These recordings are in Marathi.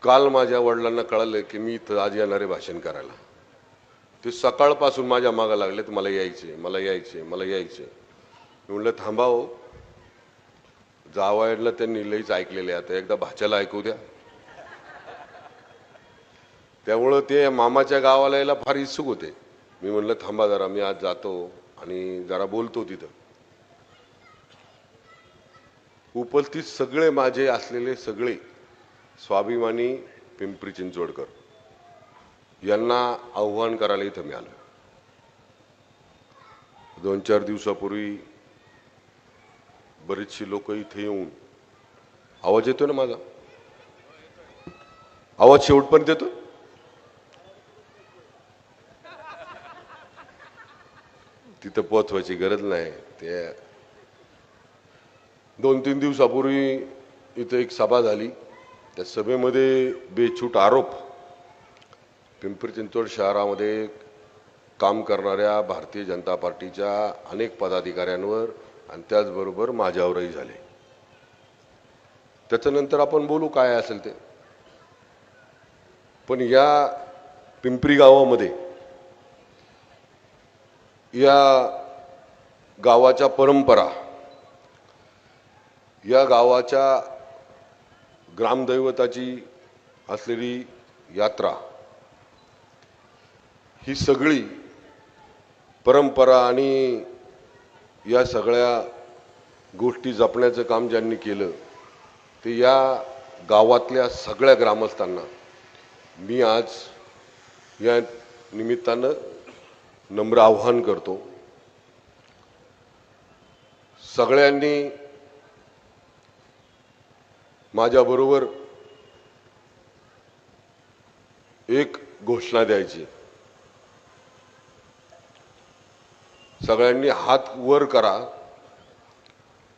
काल माझ्या वडिलांना कळलं की मी इथं आज येणारे भाषण करायला. ते सकाळपासून माझ्या मागं लागले तर मला यायचे मला यायचे मला यायचे. मी म्हणलं थांबाव, जावायला त्यांनी लईच ऐकलेले, आता एकदा भाच्याला ऐकू द्या. त्यामुळं ते मामाच्या गावाला यायला फार इच्छुक होते. मी म्हणलं थांबा जरा, मी आज जातो आणि जरा बोलतो तिथं. उपस्थित सगळे माझे असलेले सगळे स्वाभिमानी पिंपरी चिंचवडकर यांना आव्हान करायला इथं मी आलो. 2-4 दिवसापूर्वी बरेचशी लोक इथे येऊन, आवाज येतो ना माझा? आवाज शेवटपर्यंत येतो? तिथं पोहोचवायची गरज नाही. ते 2-3 दिवसापूर्वी इथं एक सभा झाली. त्या सभेमध्ये बेछूट आरोप पिंपरी चिंचवड शहरामध्ये काम करणाऱ्या भारतीय जनता पार्टीच्या अनेक पदाधिकाऱ्यांवर आणि त्याचबरोबर माझ्यावरही झाले. त्याच्यानंतर आपण बोलू काय असेल ते. पण या पिंपरी गावामध्ये, या गावाच्या परंपरा, या गावाच्या ग्रामदैवताची असलेली यात्रा, ही सगळी परंपरा आणि या सगळ्या गोष्टी जपण्याचं काम ज्यांनी केलं ते या गावातल्या सगळ्या ग्रामस्थांना मी आज या निमित्तानं नम्र आव्हान करतो. सगळ्यांनी माझ्याबरोबर एक घोषणा द्यायची. सगळ्यांनी हात वर करा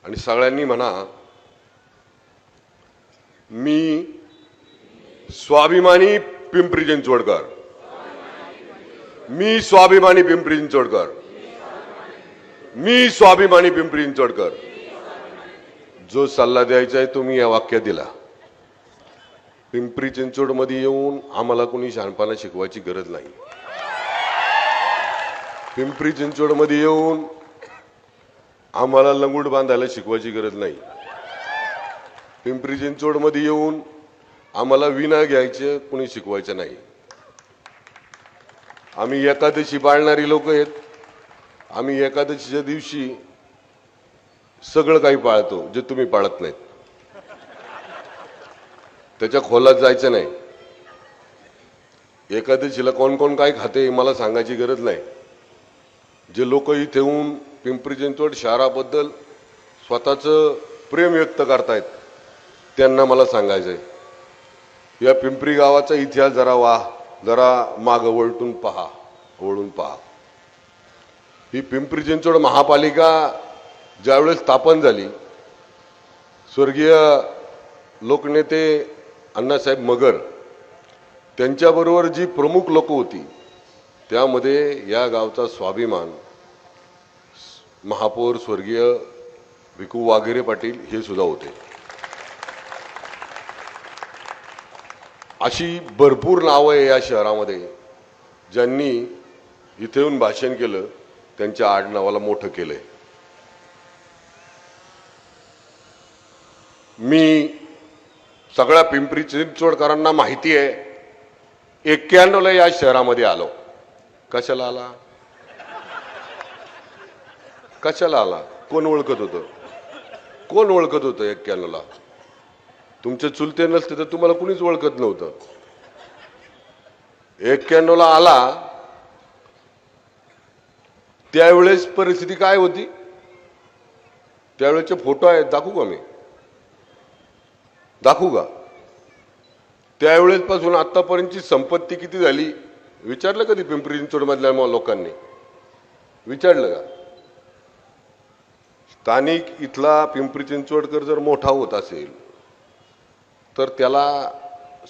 आणि सगळ्यांनी म्हणा, मी स्वाभिमानी पिंपरी चिंचवडकर, मी स्वाभिमानी पिंपरी चिंचवडकर, मी स्वाभिमानी पिंपरी चिंचवडकर. जो सल्ला द्यायचा आहे तुम्ही या वाक्यात दिला. पिंपरी चिंचवडमध्ये येऊन आम्हाला कोणी शहाणपणा शिकवायची गरज नाही. पिंपरी चिंचवडमध्ये येऊन आम्हाला लंगूट बांधायला शिकवायची गरज नाही. पिंपरी चिंचवडमध्ये येऊन आम्हाला विना घ्यायचे कोणी शिकवायचं नाही. आम्ही एकादशी पाळणारी लोक आहेत. आम्ही एकादशीच्या दिवशी सगळं काही पाळतो जे तुम्ही पाळत नाहीत. त्याच्या खोलात जायचं नाही. एकादशीला कोण कोण काय खाते मला सांगायची गरज नाही. जे लोक इथे येऊन पिंपरी चिंचवड शहराबद्दल स्वतःचं प्रेम व्यक्त करतायत त्यांना मला सांगायचंय, या पिंपरी गावाचा इतिहास जरा मागं वळून पहा. ही पिंपरी चिंचवड महापालिका ज्यावेळेस स्थापन झाली, स्वर्गीय लोकनेते अण्णासाहेब मगर त्यांच्याबरोबर जी प्रमुख लोक होती त्यामध्ये या गावचा स्वाभिमान महापौर स्वर्गीय विकू वाघेरे पाटील हे सुद्धा होते. अशी भरपूर नावं आहे या शहरामध्ये. ज्यांनी इथे येऊन भाषण केलं त्यांच्या आडनावाला मोठं केलंय. मी सगळ्या पिंपरी चिंचवडकरांना माहिती आहे 91ला या शहरामध्ये आलो. कशाला आला? कशाला आला? कोण ओळखत होतं? कोण ओळखत होतं 91ला? तुमचे चुलते नसते तर तुम्हाला कुणीच ओळखत नव्हतं. 91ला आला त्यावेळेस परिस्थिती काय होती? त्यावेळेचे फोटो आहेत, दाखवू का मी? दाखवू का? त्यावेळेस पासून आतापर्यंतची संपत्ती किती झाली विचारलं कधी पिंपरी चिंचवड मधल्या लोकांनी? विचारलं का? स्थानिक इथला पिंपरी चिंचवडकर जर मोठा होत असेल तर त्याला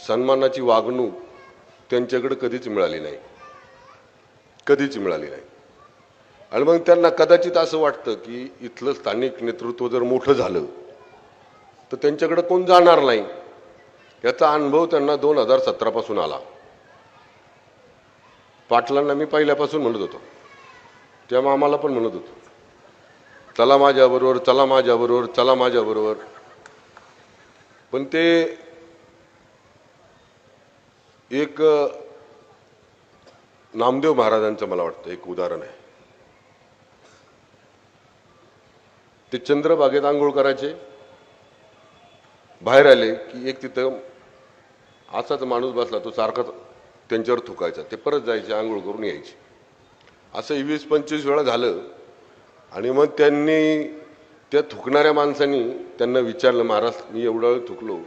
सन्मानाची वागणूक त्यांच्याकडे कधीच मिळाली नाही, कधीच मिळाली नाही. आणि मग त्यांना कदाचित असं वाटतं की इथलं स्थानिक नेतृत्व जर मोठं झालं तर त्यांच्याकडे कोण जाणार नाही. याचा अनुभव त्यांना 2017 पासून आला. पाटलांना मी पहिल्यापासून म्हणत होतो, तेव्हा आम्हाला पण म्हणत होतो, चला माझ्याबरोबर, चला माझ्याबरोबर, चला माझ्याबरोबर. पण ते एक नामदेव महाराजांचं मला वाटतं एक उदाहरण आहे. ते चंद्रबागेत आंघोळ करायचे, बाहेर आले की एक तिथं असाच माणूस बसला, तो सारखा त्यांच्यावर थुकायचा. ते परत जायचे, आंघोळ करून यायचे. असं 20-25 वेळा झालं. आणि मग त्यांनी त्या थुकणाऱ्या माणसांनी त्यांना विचारलं, महाराज मी एवढा वेळ थुकलो,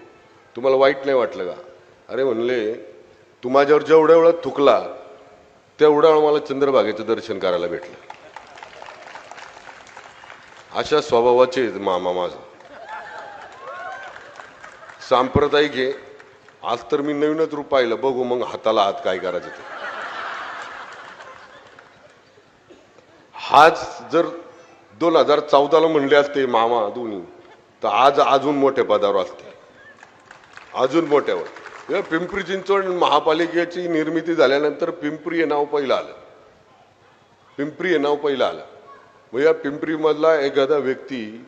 तुम्हाला वाईट नाही वाटलं का? अरे म्हणले, तू माझ्यावर जेवढ्या वेळात थुकला तेवढ्या वेळा मला चंद्रभागेचं दर्शन करायला भेटलं. अशा स्वभावाचे मामा माझा. सांप्रदायिक आहे. आज तर मी नवीनच रूप पाहिलं, बघू मग हाताला हात काय करायचं ते. हाच जर 2014ला म्हणले असते मामा दोन्ही, तर आज अजून मोठ्या पदावर असते, अजून मोठ्यावर. पिंपरी चिंचवड महापालिकेची निर्मिती झाल्यानंतर पिंपरी हे नाव पहिलं आलं. पिंपरी हे नाव पहिलं आलं. मग या पिंपरीमधला एखादा व्यक्ती,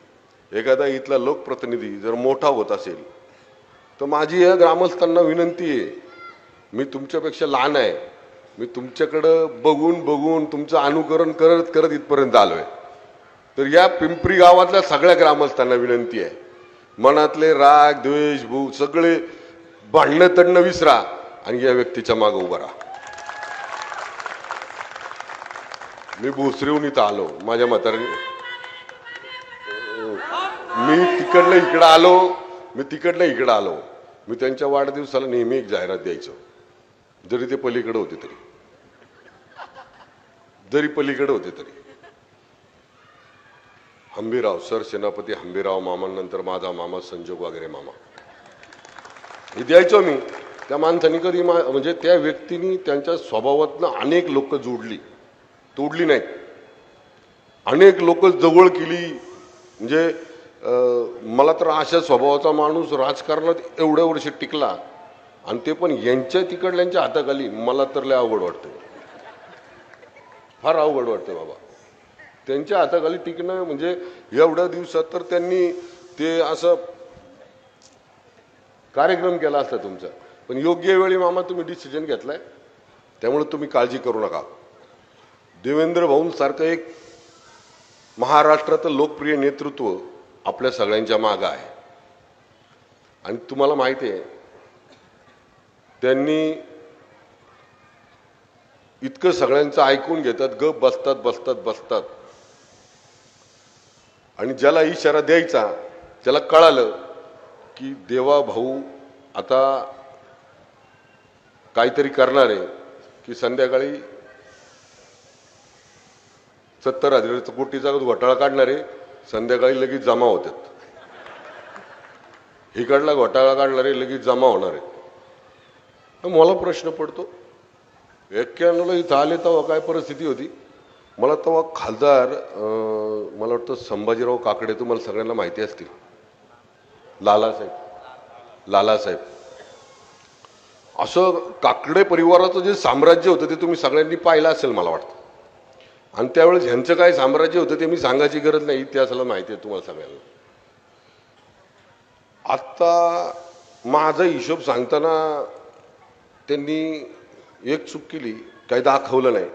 एखादा इथला लोकप्रतिनिधी जर मोठा होत असेल, तर माझी या ग्रामस्थांना विनंती आहे, मी तुमच्यापेक्षा लहान आहे, मी तुमच्याकडं बघून बघून तुमचं अनुकरण करत करत इथपर्यंत आलोय. तर या पिंपरी गावातल्या सगळ्या ग्रामस्थांना विनंती आहे, मनातले राग द्वेष भू सगळे भांडणं तडणं विसरा आणि या व्यक्तीच्या मागे उभा राहा. मी भोसरीहून इथं आलो माझ्या म्हाताऱ्याने, मी तिकडनं इकडं आलो. मी त्यांच्या वाढदिवसाला नेहमी एक जाहिरात द्यायचो, जरी ते पलीकडे होते तरी, हंबीराव सर, सेनापती हंबीराव मामांनंतर माझा मामा संजोग वगैरे मामा, हे द्यायचो मी. त्या माणसाने कधी म्हणजे त्या व्यक्तीने त्यांच्या स्वभावातनं अनेक लोक जोडली, तोडली नाहीत. अनेक लोक जवळ केली. म्हणजे मला तर अशा स्वभावाचा माणूस राजकारणात एवढ्या वर्ष टिकला, आणि ते पण यांच्या तिकडल्यांच्या हाताखाली, मला तर लय अवघड वाटतं, फार अवघड वाटतं बाबा. त्यांच्या हाताखाली टिकणं म्हणजे एवढ्या दिवसात तर त्यांनी ते असं कार्यक्रम केला असता तुमचा. पण योग्य वेळी मामा तुम्ही डिसिजन घेतलाय, त्यामुळे तुम्ही काळजी करू नका. देवेंद्र भाऊंसारखं एक महाराष्ट्राचं लोकप्रिय नेतृत्व आपल्या सगळ्यांच्या मागं आहे. आणि तुम्हाला माहिती आहे, त्यांनी इतकं सगळ्यांचं ऐकून घेतात, गप बसतात. आणि ज्याला इशारा द्यायचा त्याला कळालं की देवा भाऊ आता काहीतरी करणार आहे, की संध्याकाळी 70,000 कोटीचा घोटाळा काढणार आहे, संध्याकाळी लगेच जमा होतात. इकडला घोटाळा काढणारे लगेच जमा होणार आहे. मला प्रश्न पडतो, 91ला इथं आले तेव्हा काय परिस्थिती होती? मला तेव्हा खासदार मला वाटतं संभाजीराव काकडे, तुम्हाला सगळ्यांना माहिती असतील, लालासाहेब, असं काकडे परिवाराचं जे साम्राज्य होतं ते तुम्ही सगळ्यांनी पाहिलं असेल मला वाटतं. आणि त्यावेळेस ह्यांचं काय साम्राज्य होतं ते मी सांगायची गरज नाही, इतिहासाला माहिती आहे तुम्हाला सगळ्यांना. आता माझा हिशोब सांगताना त्यांनी एक चूक केली, काही दाखवलं नाही.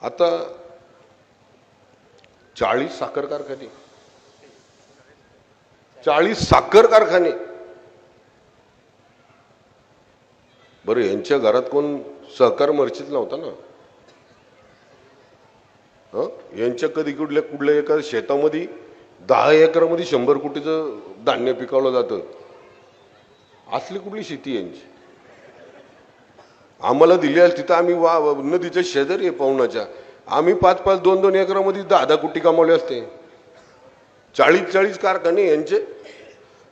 आता 40 साखर कारखाने, 40 साखर कारखाने. बरं, यांच्या घरात कोण सहकार मर्चीच नव्हता ना? यांच्या कधी कुठल्या एका शेतामध्ये 10 एकरामध्ये 100 कोटीचं धान्य पिकवलं जातं. असली कुठली शेती यांची? आम्हाला दिली आहे तिथं आम्ही नदीच्या शेजारी आहे पाहुणाच्या, आम्ही 5-5, 2-2 एकरामध्ये 10-10 कोटी कमावले असते. 40 कारखाने यांचे.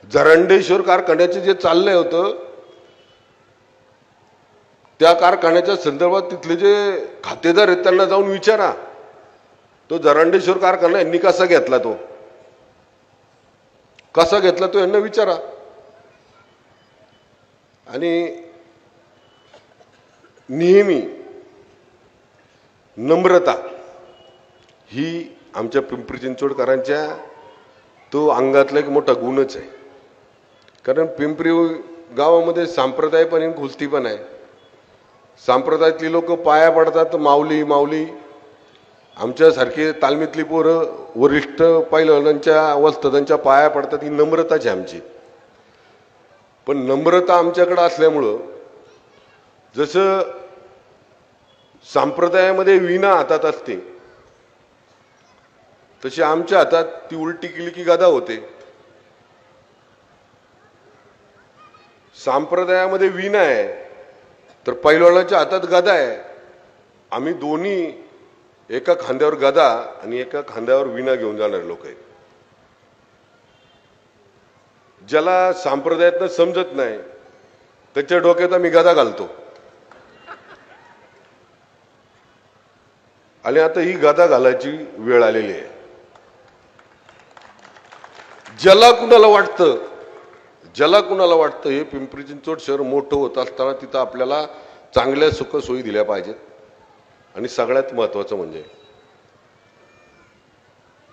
जरांडेश्वर कारखान्याचे जे चाललंय होतं, त्या कारखान्याच्या संदर्भात तिथले जे खातेदार आहेत त्यांना जाऊन विचारा, तो जरांडेश्वर कारखाना यांनी कसा घेतला, तो यांना विचारा. आणि नेहमी नम्रता ही आमच्या पिंपरी चिंचवडकरांच्या तो अंगातला एक मोठा गुणच आहे. कारण पिंपरी गावामध्ये संप्रदाय पण आहे, खुलती पण आहे. संप्रदायातली लोक पाया पडतात, माऊली माऊली. आमच्यासारखे तालमीतली पोरं वरिष्ठ पैलवानांच्या वस्तादांच्या पाया पडतात. ही नम्रताच आहे आमची. पण नम्रता आमच्याकडे असल्यामुळं जसं संप्रदायामध्ये वीणा हातात असते तशी आमच्या हातात ती उलटी केली की गदा होते. संप्रदायामध्ये वीणा आहे तर पैलवानाच्या हातात गदा आहे. आम्ही दोन्ही एका खांद्यावर गदा आणि एका खांद्यावर वीणा घेऊन जाणारे लोक आहेत. ज्याला संप्रदायातनं समजत नाही त्याच्या डोक्यात आम्ही गदा घालतो. आणि आता ही गदा घालायची वेळ आलेली आहे. ज्याला कुणाला वाटतं हे पिंपरी चिंचवड शहर मोठं होत असताना तिथं आपल्याला चांगल्या सुखसोयी दिल्या पाहिजेत. आणि सगळ्यात महत्वाचं म्हणजे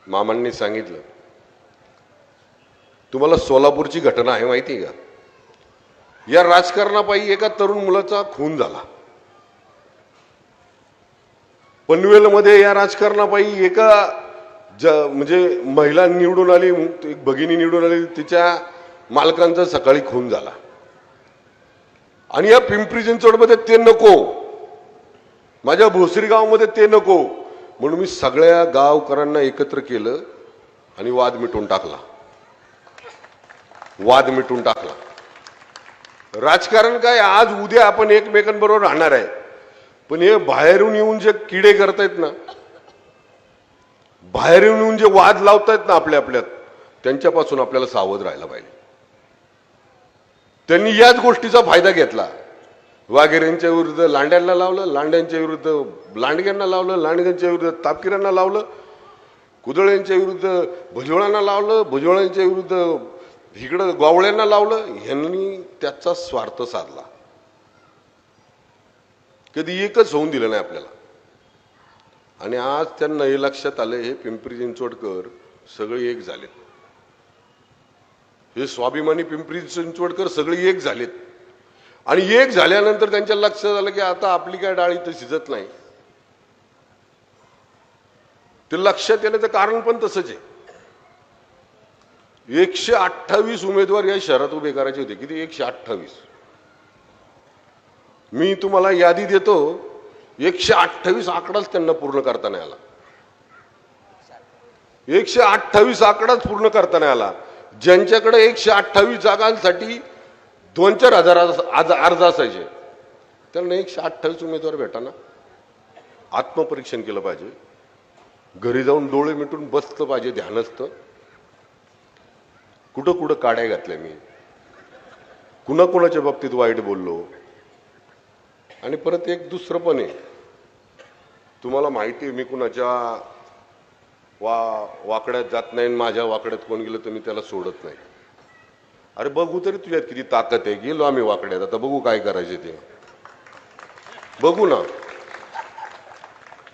मामांनी सांगितलं, तुम्हाला सोलापूरची घटना आहे माहिती का? या राजकारणापायी एका तरुण मुलाचा खून झाला. पनवेलमध्ये या राजकारणापायी एका म्हणजे महिला निवडून आली, एक भगिनी निवडून आली, तिच्या मालकांचा सकाळी खून झाला. आणि या पिंपरी चिंचवडमध्ये ते नको, माझ्या भोसरी गावामध्ये ते नको, म्हणून मी सगळ्या गावकऱ्यांना एकत्र केलं आणि वाद मिटून टाकला. राजकारण काय, आज उद्या आपण एकमेकांबरोबर राहणार आहे. पण हे बाहेरून येऊन जे किडे करतायत ना, बाहेरून येऊन जे वाद लावतायत ना आपल्यात, त्यांच्यापासून आपल्याला सावध राहायला पाहिजे. त्यांनी याच गोष्टीचा फायदा घेतला. वाघेरेंच्या विरुद्ध लांड्यांना लावलं, लांड्यांच्या विरुद्ध लांडग्यांना लावलं, लांडग्यांच्या विरुद्ध तापकिरांना लावलं, कुदळ्यांच्या विरुद्ध भुजबळांना लावलं, भुजबळांच्या विरुद्ध इकडं गावळ्यांना लावलं. ह्यांनी त्याचा स्वार्थ साधला. कधी एकच होऊन दिलं नाही आपल्याला. आणि आज त्यांना हे लक्षात आलं, हे पिंपरी चिंचवडकर सगळे एक झालेत. हे स्वाभिमानी पिंपरी चिंचवडकर सगळे एक झालेत. आणि एक झाल्यानंतर त्यांच्या लक्षात आलं की आता आपली काय डाळ इथं शिजत नाही. ते लक्षात येण्याचं कारण पण तसंच आहे. 128 उमेदवार या शहरात उभे करायचे होते. किती? 128. मी तुम्हाला यादी देतो, 128 आकडाच त्यांना पूर्ण करता नाही आला. 128 आकडाच पूर्ण करता नाही आला. ज्यांच्याकडे 128 जागांसाठी 2-4 हजार अर्ज असायचे, त्यांना 128 उमेदवार भेटाना. आत्मपरीक्षण केलं पाहिजे, घरी जाऊन डोळे मिटून बसलं पाहिजे ध्यानस्थ. कुठं काड्या घातल्या मी, कुणाच्या बाबतीत वाईट बोललो. आणि परत एक दुसरं पण आहे, तुम्हाला माहिती आहे मी कुणाच्या वाकड्यात जात नाही, माझ्या वाकड्यात कोण गेलं तर मी त्याला सोडत नाही. अरे बघू तरी तुझ्यात किती ताकद आहे. गेलो आम्ही वाकड्यात, आता बघू काय करायचे ते बघू ना.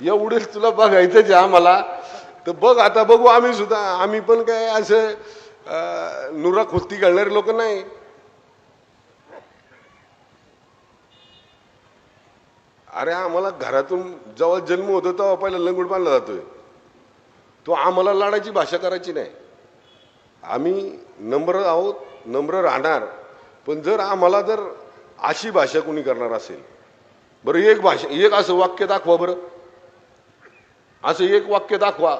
एवढेच तुला बघायचंच आहे आम्हाला तर बघ, आता बघू आम्ही सुद्धा. आम्ही पण काय असं नुरा खुस्ती घालणारे लोक नाही. अरे आम्हाला घरातून जेव्हा जन्म होतो तेव्हा पहिला लंगूट बांधला जातोय. तो आम्हाला लाडाची भाषा करायची नाही. आम्ही नम्र आहोत, नम्र राहणार. पण जर आम्हाला जर अशी भाषा कोणी करणार असेल, बरं एक असं वाक्य दाखवा, बरं असं एक वाक्य दाखवा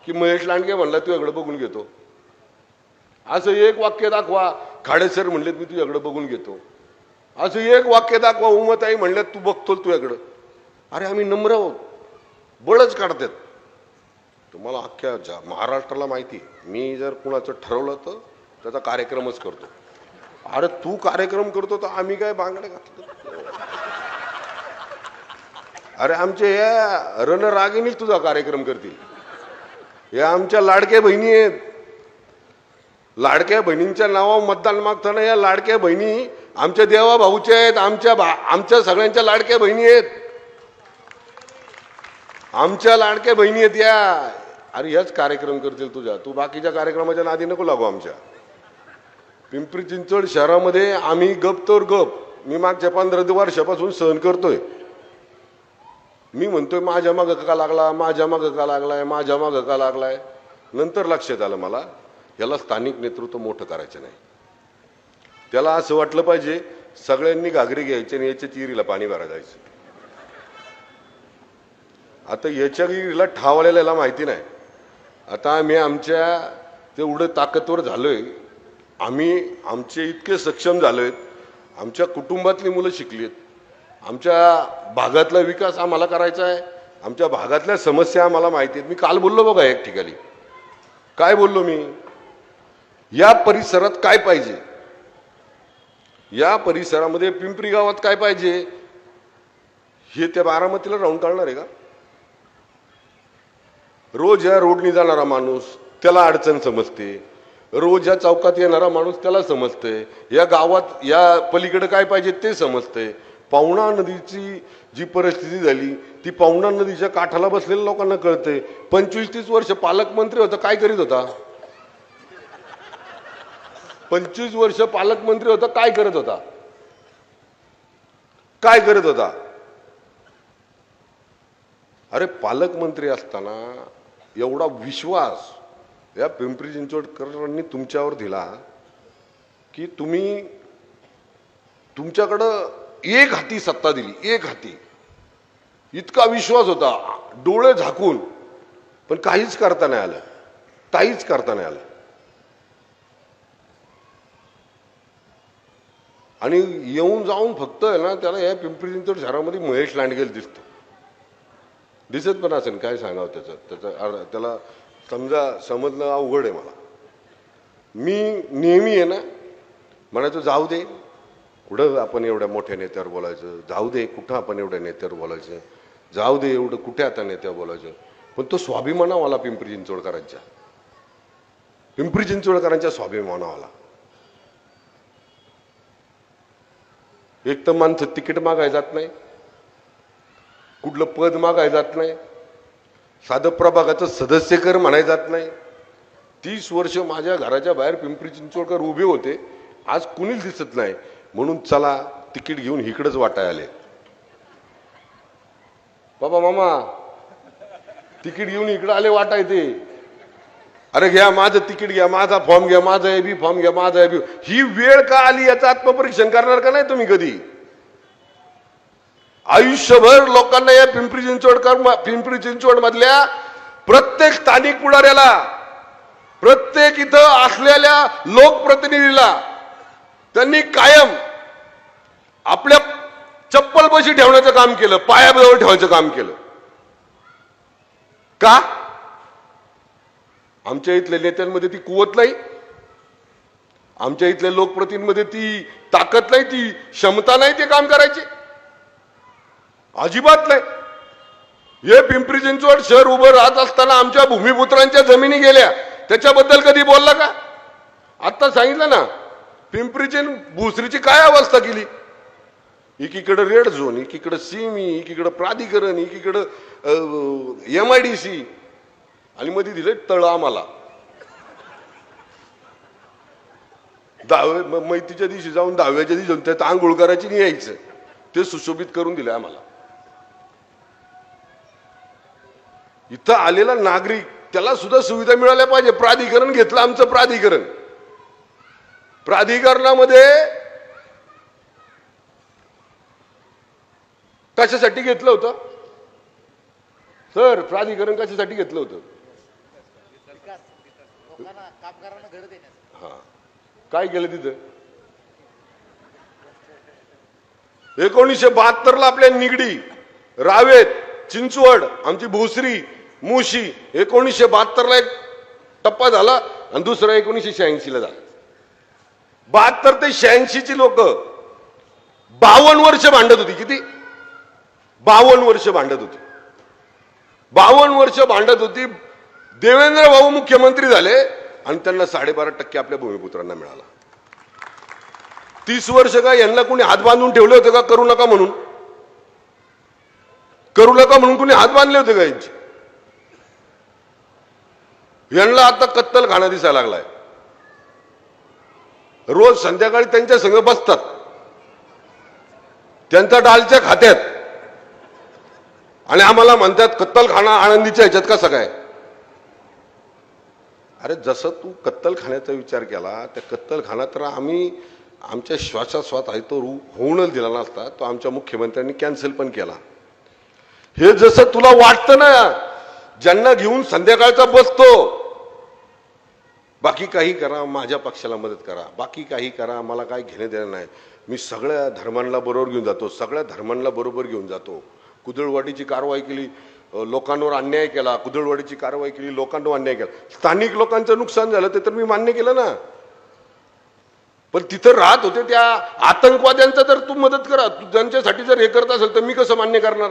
की महेश लांडगे म्हणला तुझ्याकडे बघून घेतो. असं एक वाक्य दाखवा खाडेसर म्हणले मी तुझ्याकडे बघून घेतो. असं एक वाक्य दाखवा उमाताई म्हणल्यात तू बघतो तुझ्याकडं. अरे आम्ही नम्र आहोत, बळच काढतात. तुम्हाला अख्ख्या महाराष्ट्राला माहिती आहे, मी जर कुणाचं ठरवलं तर त्याचा कार्यक्रमच करतो. अरे तू कार्यक्रम करतो तर आम्ही काय बांगडे घातलं? अरे आमचे या रणरागिणीच तुझा कार्यक्रम करतील. या आमच्या लाडक्या बहिणी आहेत. लाडक्या बहिणींच्या नावावर मतदान मागताना या लाडक्या बहिणी आमच्या देवा भाऊच्या आहेत, आमच्या सगळ्यांच्या लाडक्या बहिणी आहेत, आमच्या लाडक्या बहिणी आहेत या. अरे हेच कार्यक्रम करतील तुझ्या, तू बाकीच्या कार्यक्रमाच्या नादी नको लागू. आमच्या पिंपरी चिंचवड शहरामध्ये आम्ही गप तर गप, मी मागच्या 15 वर्षापासून सहन करतोय. मी म्हणतोय माझ्या मागं का लागला, माझ्या मागं का लागलाय, माझ्या मागं का लागलाय. नंतर लक्षात आलं मला, याला स्थानिक नेतृत्व मोठं करायचं नाही. त्याला असं वाटलं पाहिजे सगळ्यांनी घागरी घ्यायची आणि याच्या चिरीला पाणी भरा जायचं. आता याच्या विहिरीला ठावलेल्याला माहिती नाही. आता आम्ही आमच्या तेवढं ताकदवर झालोय, आम्ही आमचे इतके सक्षम झालोय, आमच्या कुटुंबातली मुलं शिकलीत, आमच्या भागातला विकास आम्हाला करायचा आहे, आमच्या भागातल्या समस्या आम्हाला माहिती आहेत. मी काल बोललो बघा एक ठिकाणी, काय बोललो मी, या परिसरात काय पाहिजे, या परिसरामध्ये पिंपरी गावात काय पाहिजे हे त्या बारामतीला राहून कळणार आहे का? रोज या रोडनी जाणारा माणूस त्याला अडचण समजते, रोज या चौकात येणारा माणूस त्याला समजते, या गावात या पलीकडे काय पाहिजे ते समजते. पवना नदीची जी परिस्थिती झाली ती पवना नदीच्या काठाला बसलेल्या लोकांना कळते. 25-30 वर्ष पालकमंत्री होता, काय करीत होता? 25 वर्ष पालकमंत्री होता, काय करत होता? काय करत होता? अरे पालकमंत्री असताना एवढा विश्वास या पिंपरी चिंचवडकरांनी तुमच्यावर दिला की तुम्ही, तुमच्याकडं एक हाती सत्ता दिली, एक हाती. इतका विश्वास होता, डोळे झाकून, पण काहीच करता नाही आलं, काहीच करता नाही आलं. आणि येऊन जाऊन फक्त आहे ना, त्याला या पिंपरी चिंचवड शहरामध्ये महेश लांडगेल दिसतो, दिसत पण असेल. काय सांगावं त्याला समजणं अवघड आहे मला. मी नेहमी आहे ना म्हणायचो, जाऊ दे कुठं आपण एवढ्या मोठ्या नेत्यावर बोलायचं, जाऊ दे कुठं आपण एवढ्या नेत्यावर बोलायचं, जाऊ दे एवढं कुठे आता नेत्यावर बोलायचं. पण तो स्वाभिमानावाला पिंपरी चिंचवडकरांच्या, पिंपरी चिंचवडकरांच्या स्वाभिमानावाला. एक तर माणसं तिकीट मागायला जात नाही, कुठलं पद मागायला जात नाही, साधं प्रभागाचं सदस्य कर म्हणायला जात नाही. 30 वर्ष माझ्या घराच्या बाहेर पिंपरी चिंचवडकर उभे होते, आज कुणीच दिसत नाही. म्हणून चला तिकीट घेऊन इकडेच वाटाय आले. बाबा मामा तिकीट घेऊन इकडे आले वाटाय ते. अरे घ्या माझं तिकीट घ्या, माझा फॉर्म घ्या, माझा एबी फॉर्म घ्या, माझा एबी. ही वेळ का आली याचं आत्मपरीक्षण करणार का नाही तुम्ही कधी? आयुष्यभर लोकांना या पिंपरी चिंचवड मधल्या प्रत्येक स्थानिक पुढाऱ्याला, प्रत्येक इथं असलेल्या लोकप्रतिनिधीला त्यांनी कायम आपल्या चप्पलपाशी ठेवण्याचं काम केलं, पायाजवळ ठेवायचं काम केलं. का? आमच्या इथल्या नेत्यांमध्ये ती कुवत नाही, आमच्या इथल्या लोकप्रतिनिधींमध्ये ती ताकद नाही, ती क्षमता नाही ते काम करायची, अजिबात नाही. हे पिंपरी चिंचवड शहर उभं राहत असताना आमच्या भूमिपुत्रांच्या जमिनी गेल्या, त्याच्याबद्दल कधी बोलला का? आता सांगितलं ना, पिंपरीची भुसरीची काय अवस्था केली. एकीकडे रेड झोन, एकीकडे सिमी, एकीकडे प्राधिकरण, एकीकडे MIDC, आणि मध्ये दिले तळ आम्हाला. मैतीच्या दिवशी जाऊन, दहाव्याच्या दिवशी जाऊन त्यात आंघोळ करायची नाही, यायचं ते सुशोभित करून दिले आम्हाला. इथं आलेला नागरिक त्याला सुद्धा सुविधा मिळाल्या पाहिजे. प्राधिकरण घेतलं आमचं प्राधिकरण, प्राधिकरणामध्ये कशासाठी घेतलं होतं सर? प्राधिकरण कशासाठी घेतलं होतं? हा, काय केलं तिथं? 1972 ला आपल्या निगडी, रावेत, चिंचवड, आमची भोसरी, मुशी, 1972 ला एक टप्पा झाला आणि दुसरा 1986 ला झाला. 72 ते 86 ची लोक 52 वर्ष भांडत होती. किती? 52 वर्ष भांडत होती. 52 वर्ष भांडत होती. देवेंद्र भाऊ मुख्यमंत्री झाले आणि त्यांना 12.5% आपल्या भूमिपुत्रांना मिळाला. 30 वर्ष का यांना कोणी हात बांधून ठेवले होते का? करू नका म्हणून कोणी हात बांधले होते का यांचे? यांना आता कत्तलखाना दिसायला लागलाय. रोज संध्याकाळी त्यांच्या संग बसतात, त्यांच्या डालच्या खात्यात, आणि आम्हाला म्हणतात कत्तलखाना आनंदीच्या ह्याच्यात कसा काय? अरे जसं तू कत्तलखान्याचा विचार केला, त्या कत्तलखाना तर आम्ही आमच्या श्वासास्वात आहे तो होऊनच दिला नसता, तो आमच्या मुख्यमंत्र्यांनी कॅन्सल पण केला. हे जसं तुला वाटतं ना, ज्यांना घेऊन संध्याकाळचा बसतो, बाकी काही करा, माझ्या पक्षाला मदत करा, बाकी काही करा, मला काय घेणं देणं नाही, मी सगळ्या धर्मांना बरोबर घेऊन जातो, सगळ्या धर्मांना बरोबर घेऊन जातो. कुदळवाडीची कारवाई केली, लोकांवर अन्याय केला, कुदळवाडीची कारवाई केली, लोकांवर अन्याय केला, स्थानिक लोकांचं नुकसान झालं ते तर मी मान्य केलं ना. पण तिथं राहत होते त्या आतंकवाद्यांचा तर तू मदत करा, तू ज्यांच्यासाठी जर हे करत असेल तर मी कसं मान्य करणार?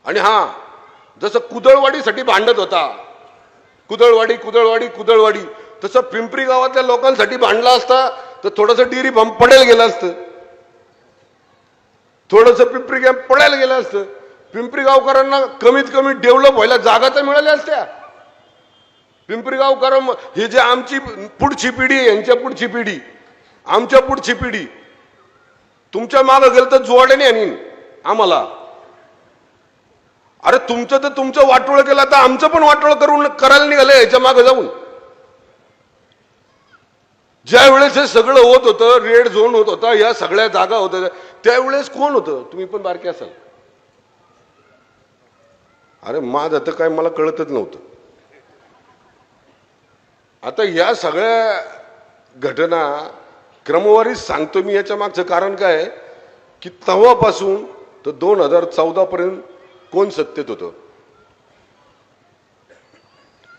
आणि हा, जसं कुदळवाडीसाठी भांडत होता, कुदळवाडी, तसं पिंपरी गावातल्या लोकांसाठी भांडला असता तर थोडंसं डेअरी पंप पडायला गेलं असतं, थोडंसं पिंपरी कॅम्प पडायला गेलं असतं. पिंपरी गावकरांना कमीत कमी डेव्हलप व्हायला जागा तर मिळाल्या असत्या. पिंपरी गावकर हे जे आमची पुढची पिढी, यांच्या पुढची पिढी, आमच्या पुढची पिढी, तुमच्या मागं गेलं तर जोड्याने आणीन आम्हाला. अरे तुमचं तर तुमचं वाटोळ केलं, तर आमचं पण वाटोळ करायला निघालं याच्या मागं जाऊन. ज्या वेळेस हे सगळं होत होतं, रेड झोन होत होता, या सगळ्या जागा होत्या, त्यावेळेस कोण होतं? तुम्ही पण बारके असाल. अरे माझं तर काय मला कळतच नव्हतं. आता या सगळ्या घटना क्रमवारीत सांगतो मी. याच्या मागचं कारण काय की तेव्हापासून तर 2014 पर्यंत कोण सत्तेत होतं?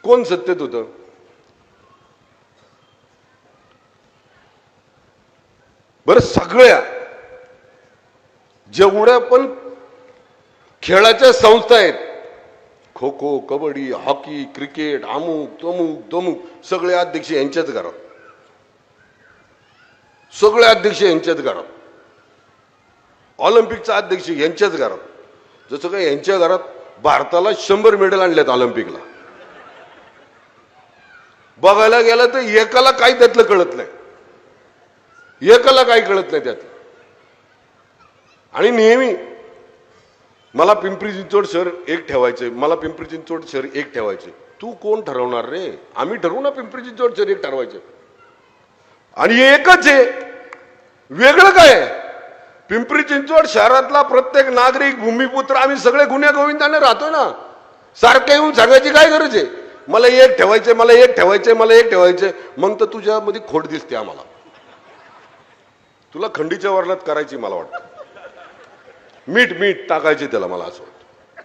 कोण सत्तेत होतं? बरं, सगळ्या जेवढ्या पण खेळाच्या संस्था आहेत, खो खो, कबड्डी, हॉकी, क्रिकेट, अमुक तमुक, सगळे अध्यक्ष यांच्याच घरात, सगळे अध्यक्ष यांच्याच घरात, ऑलिम्पिकचा अध्यक्ष यांच्याच घरात. जसं काय यांच्या घरात भारताला 100 मेडल आणल्यात ऑलिम्पिकला. बघायला गेलं तर एकाला काही त्यातलं कळत नाही, एकाला काही कळत नाही त्यात. आणि नेहमी मला पिंपरी चिंचवड शहर एक ठेवायचे, मला पिंपरी चिंचवड शहर एक ठेवायचे. तू कोण ठरवणार रे? आम्ही ठरवू ना पिंपरी चिंचवड शहर एक ठरवायचे. आणि एकच आहे, वेगळं काय? पिंपरी चिंचवड शहरातला प्रत्येक नागरिक, भूमिपुत्र, आम्ही सगळे गुन्ह्या गोविंदाने राहतोय ना. सारखे येऊन सांगायची काय गरज आहे? मला एक ठेवायचे, मला एक ठेवायचे, मला एक ठेवायचे. मग तर तुझ्यामध्ये खोट दिसते आम्हाला. तुला खंडीच्या वर्णात करायची मला वाटतं, मीठ टाकायचे त्याला, मला असं वाटतं.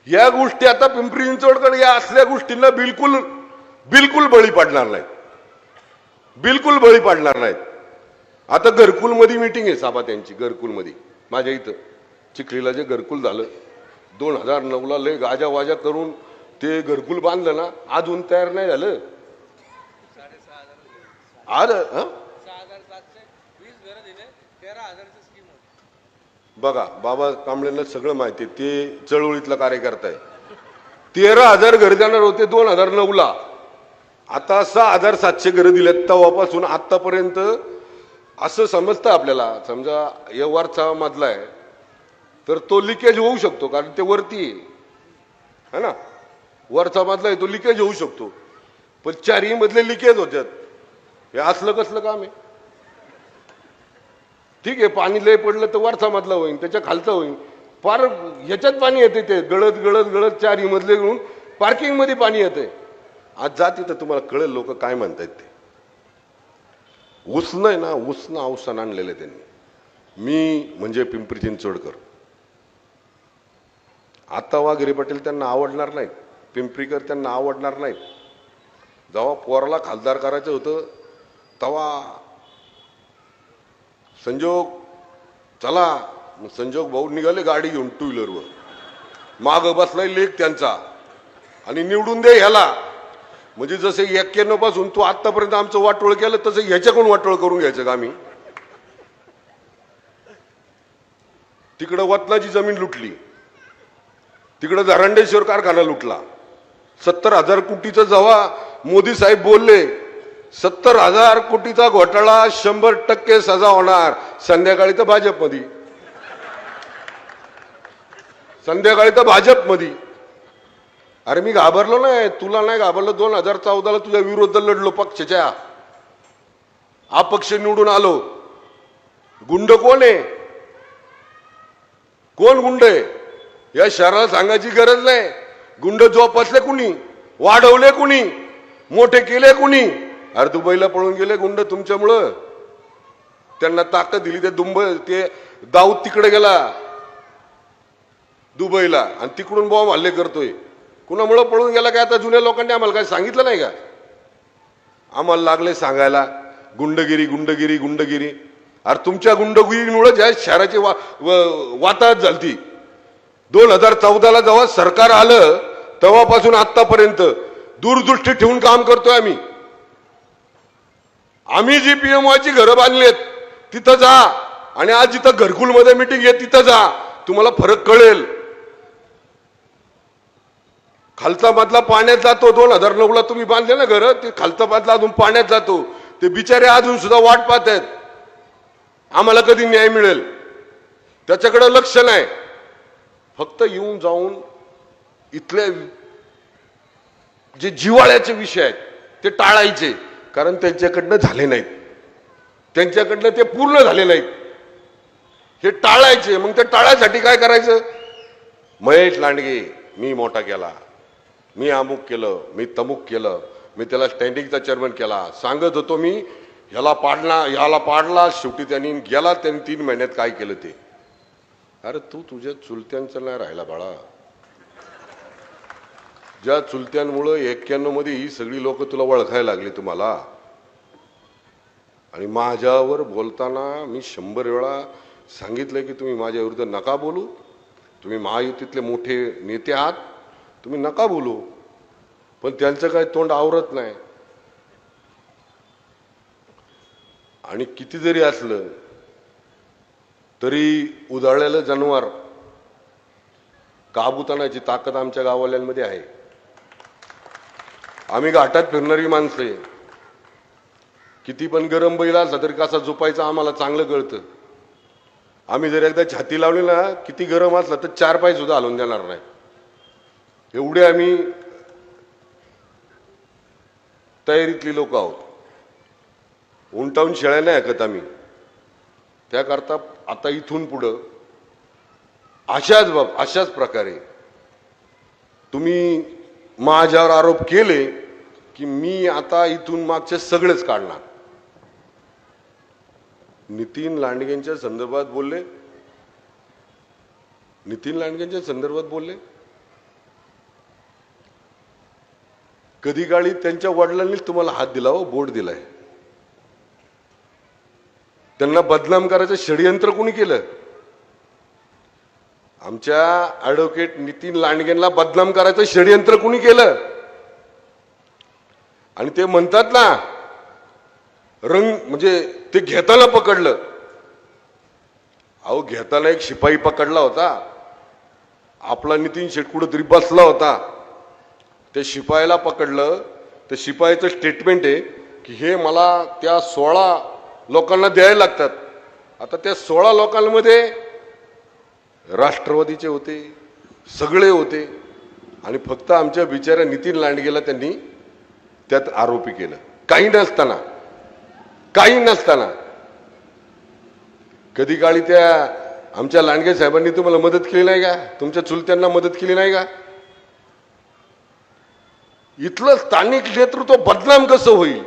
या गोष्टी आता पिंपरी चिंचवडकडे या असल्या गोष्टींना बिलकुल बळी पडणार नाहीत, बिलकुल बळी पडणार नाहीत. आता घरकुलमध्ये मीटिंग आहे साबा त्यांची, घरकुलमध्ये माझ्या इथं चिखलीला जे घरकुल झालं 2009ला, लय गाजा वाजा करून ते घरकुल बांधलं ना, अजून तयार नाही झालं. आज बघा, बाबा कांबळेंना सगळं माहिती, ते चळवळीतला कार्यकर्ता आहे. 13,000 घर देणार होते 2009ला, आता 6,700 घरं दिलेत. तेव्हापासून आतापर्यंत असं समजतं आपल्याला, समजा या वरचा मधला आहे तर तो लिकेज होऊ शकतो, कारण ते वरती आहे ना, वरचा मधला आहे तो लिकेज होऊ शकतो. पण 4ही मधले लिकेज होतात. हे असलं कसलं काम आहे? ठीक आहे, पाणी लय पडलं तर वरचा मधला होईल, त्याच्या खालचा होईल, फार ह्याच्यात पाणी येते, ते गळत 4ही मधले घेऊन पार्किंग मध्ये पाणी येते. आज जा तिथं, तुम्हाला कळेल लोक काय म्हणतात ते. उसनं आहे ना, उसनं अवसान आणलेलं आहे त्यांनी. मी म्हणजे पिंपरी चिंचवडकर. आता वाघेरे पाटील त्यांना आवडणार नाहीत, पिंपरीकर त्यांना आवडणार नाहीत. जेव्हा पोराला खासदार करायचं होतं तेव्हा संजोग चला, संजोग भाऊ निघाले गाडी घेऊन 2 व्हीलरवर, माग बसलाय लेख त्यांचा, आणि निवडून दे ह्याला. म्हणजे जसे 91 पासून तू आतापर्यंत आमचं वाटोळ केलं तसं ह्याच्याकडून वाटोळ करून घ्यायचं का आम्ही? तिकडं वतनाची जमीन लुटली, तिकडं धरंडेश्वर कारखाना लुटला. 70,000 कोटीचं जेव्हा मोदी साहेब बोलले 70,000 कोटीचा घोटाळा 100% सजा होणार, संध्याकाळी तर भाजपमध्ये, संध्याकाळी तर भाजपमध्ये. अरे मी घाबरलो नाही, तुला नाही घाबरलो. 2014ला तुझ्या विरोधात लढलो, पक्षाच्या अपक्ष निवडून आलो. गुंड कोण आहे? कोण गुंड आहे? या शहराला सांगायची गरज नाही. गुंड जोपासले कुणी, वाढवले कुणी, मोठे केले कुणी? अरे दुबईला पळून गेले गुंड तुमच्यामुळं. त्यांना ताकद दिली. ते दाऊद तिकडे गेला दुबईला आणि तिकडून बॉम्ब हल्ले करतोय. कुणामुळं पळून गेला काय? आता जुन्या लोकांनी आम्हाला काय सांगितलं नाही का? आम्हाला लागले सांगायला गुंडगिरी गुंडगिरी गुंडगिरी. अरे तुमच्या गुंडगिरीमुळे ज्या शहराची वाताहत झाली. 2014ला जेव्हा सरकार आलं तेव्हापासून आतापर्यंत दूरदृष्टी ठेवून काम करतोय आम्ही. आम्ही जी पीएमओची घरं बांधलीत तिथं जा आणि आज जिथं घरकुलमध्ये मिटिंग आहे तिथं जा, तुम्हाला फरक कळेल. खालचा मधला पाण्यात जातो. 2009ला तुम्ही बांधले ना घर, ते खालचा मधला अजून पाण्यात जातो. ते बिचारे अजून सुद्धा वाट पाहत आहेत आम्हाला कधी न्याय मिळेल. त्याच्याकडे लक्ष नाही. फक्त येऊन जाऊन इथले जे जिव्हाळ्याचे विषय आहेत ते टाळायचे, कारण त्यांच्याकडनं झाले नाहीत, त्यांच्याकडनं ते पूर्ण झाले नाहीत. हे टाळायचे. मग ते टाळायसाठी काय करायचं? महेश लांडगे मी मोठा केला, मी अमुक केलं, मी तमुक केलं, मी त्याला स्टँडिंगचा चेअरमन केला, सांगत होतो मी ह्याला पाडला. शेवटी त्यांनी गेला, त्यांनी 3 महिन्यात काय केलं ते. अरे तू तुझ्या चुलत्यांचं नाही राहिला बाळा. ज्या चुलत्यांमुळं 91 मध्ये ही सगळी लोक तुला ओळखायला लागली तुम्हाला. आणि माझ्यावर बोलताना मी 100 वेळा सांगितलं की तुम्ही माझ्या विरुद्ध नका बोलू. तुम्ही महायुतीतले मोठे नेते आहात, तुम्ही नका बोलू. पण त्यांचं काय तोंड आवरत नाही. आणि किती जरी असलं तरी उधाळलेलं जनावर काबूतानाची ताकद आमच्या गाववाल्यांमध्ये आहे. आम्ही घाटात फिरणारी माणसे. किती पण गरम बैल असला तरी कसा झोपायचं आम्हाला चांगलं कळतं. आम्ही जर एकदा छाती लावली ना, किती गरम असला तर 4 पाय सुद्धा हलवून देणार नाही. एवढे आम्ही तयारीतली लोक आहोत. उंटावून शेळ्या नाही ऐकत आम्ही. त्याकरता आता इथून पुढं अशाच प्रकारे तुम्ही माझ्यावर आरोप केले की मी आता इथून मागचे सगळेच काढणार. नितीन लांडगेंच्या संदर्भात बोलले, नितीन लांडगेंच्या संदर्भात बोलले. कधी काळी त्यांच्या वडिलांनी तुम्हाला हात दिला हो, बोट दिलाय. त्यांना बदनाम करायचं षडयंत्र कोणी केलं? आमच्या ऍडव्होकेट नितीन लांडगेंना बदनाम करायचं षडयंत्र कोणी केलं? आणि ते म्हणतात ना रंग, म्हणजे ते घेताना पकडलं. अहो घेताना एक शिपाई पकडला होता. आपला नितीन शेट कुठेतरी बसला होता. ते शिपायाला पकडलं. ते शिपायाचं स्टेटमेंट आहे की हे मला त्या 16 लोकांना द्यायला लागतात. आता त्या 16 लोकांमध्ये राष्ट्रवादीचे होते, सगळे होते. आणि फक्त आमच्या बिचाऱ्या नितीन लांडगेला त्यांनी त्यात आरोपी केलं. काही नसताना कधी काळी त्या आमच्या लांडगे साहेबांनी तुम्हाला मदत केली नाही का? तुमच्या चुलत्यांना मदत केली नाही का? इथलं स्थानिक नेतृत्व बदनाम कसं होईल?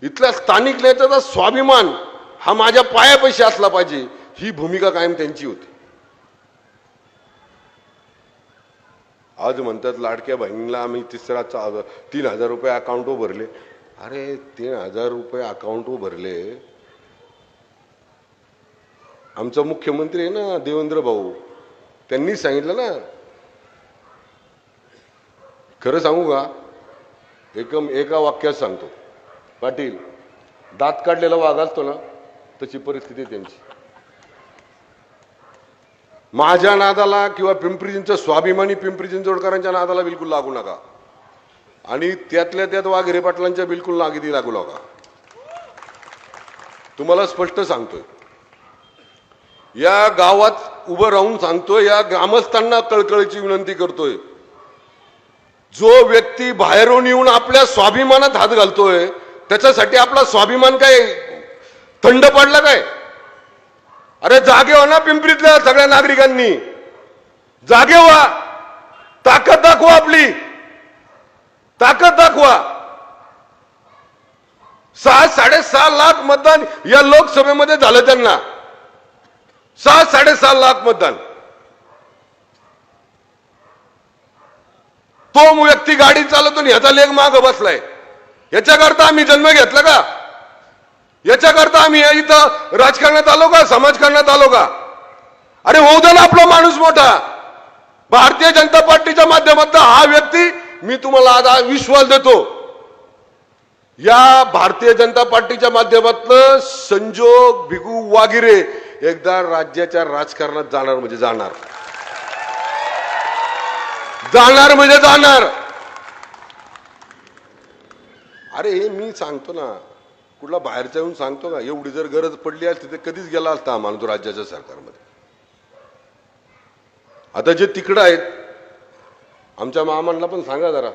इथल्या स्थानिक नेत्याचा स्वाभिमान हा माझ्या पायापाशी असला पाहिजे, ही भूमिका कायम त्यांची होती. आज म्हणतात लाडक्या बहिणीला आम्ही 3,000 रुपये अकाउंटवर भरले. अरे 3,000 रुपये अकाउंटवर भरले. आमचा मुख्यमंत्री आहे ना देवेंद्र भाऊ, त्यांनी सांगितलं ना. खरं सांगू का, एका वाक्यात सांगतो, पाटील दात काढलेला वाघ असतो ना, तशी परिस्थिती आहे त्यांची. माझ्या नादाला किंवा पिंपरी चिंचवड स्वाभिमानी पिंपरी चिंचवडकरांच्या नादाला बिलकुल लागू नका, आणि त्यातल्या त्यात वाघेरे पाटलांच्या बिलकुल नागीदी लागू नका. तुम्हाला स्पष्ट सांगतोय, या गावात उभं राहून सांगतोय, या ग्रामस्थांना कळकळीची विनंती करतोय, जो व्यक्ती बाहेरून येऊन आपल्या स्वाभिमानात हात घालतोय त्याच्यासाठी आपला स्वाभिमान काय थंड पडला काय? अरे जागे व्हा ना, पिंपरीतल्या सगळ्या नागरिकांनी जागे व्हा, ताकद दाखवा, आपली ताकद दाखवा. 6-6.5 लाख मतदान या लोकसभेमध्ये झालं त्यांना, 6-6.5 लाख मतदान. तो व्यक्ती गाडी चालवतो ह्याचा लेख माग बसलाय. याच्याकरता आम्ही जन्म घेतला का? याच्याकरता आम्ही इथं राजकारणात आलो का? समाजकारणात आलो का? अरे होऊ दे ना आपला माणूस मोठा. भारतीय जनता पार्टीच्या माध्यमातून हा व्यक्ती, मी तुम्हाला आज विश्वास देतो, या भारतीय जनता पार्टीच्या माध्यमातून संजोग भिगू वागिरे एकदा राज्याच्या राजकारणात जाणार म्हणजे जाणार, जाणार म्हणजे जाणार. अरे हे मी सांगतो ना, कुठला बाहेरचा येऊन सांगतो का? एवढी जर गरज पडली असती तर कधीच गेला असता आम्हाला तो राज्याच्या सरकारमध्ये. आता जे तिकडं आहेत, आमच्या मामांना पण सांगा जरा,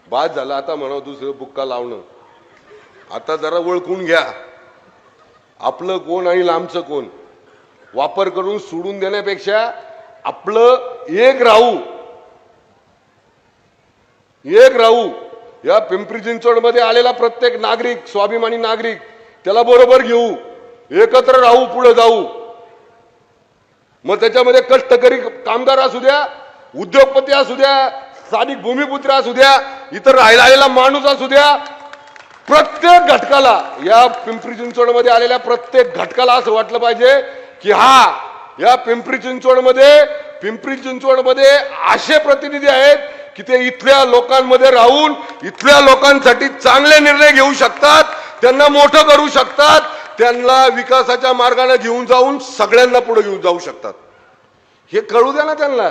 बाद झाला आता म्हणावं दुसरं बुक्का लावणं. आता जरा ओळखून घ्या आपलं कोण आणि लांबचं कोण. वापर करून सोडून देण्यापेक्षा आपलं एक राहू, एक राहू. या पिंपरी चिंचवड मध्ये आलेला प्रत्येक नागरिक, स्वाभिमानी नागरिक, त्याला बरोबर घेऊ, एकत्र राहू, पुढे जाऊ. मग त्याच्यामध्ये कष्टकरी कामगार असू द्या, उद्योगपती असू द्या, स्थानिक भूमिपुत्र असू द्या, इतर राहायला आलेला माणूस असू द्या, प्रत्येक घटकाला, या पिंपरी चिंचवड मध्ये आलेल्या प्रत्येक घटकाला असं वाटलं पाहिजे की हा, या पिंपरी चिंचवडमध्ये असे प्रतिनिधी आहेत की ते इथल्या लोकांमध्ये राहून इथल्या लोकांसाठी चांगले निर्णय घेऊ शकतात, त्यांना मोठं करू शकतात, त्यांना विकासाच्या मार्गाने घेऊन जाऊन सगळ्यांना पुढे घेऊन जाऊ शकतात. हे कळू द्या ना त्यांना.